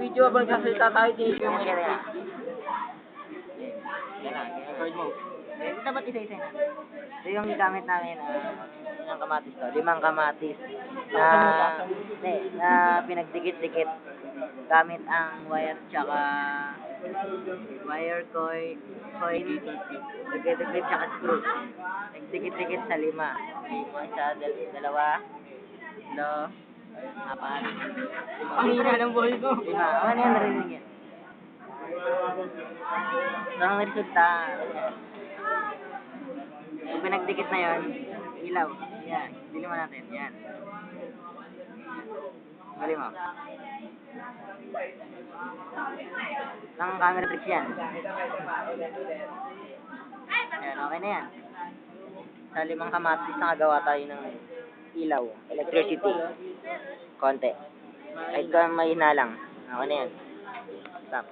video habang sasalita tayo, tinig yung Kaya. Yan na, record mo. Dapat isa-isa na. Ito yung gamit namin, ilang kamatis to? 5 kamatis na pinagdikit-dikit gamit ang wire tsaka wire coil, dikit-dikit tsaka screw. Nagdikit-dikit sa 5. Isa, dalawa, 3, 4, Ang hina ng ball ko. 5. Ano yan, narinig yan? Ito ang resulta. Yung pinagdikit na yon, ilaw. Yan, dili mo natin. Yan. Galing mo. Ang camera tricks yan. Yan, okay na yan. Sa 5 kamatis nakagawa tayo ng ilaw, electricity. Konti. Kahit ka mahina lang. Okay na yan. Stop.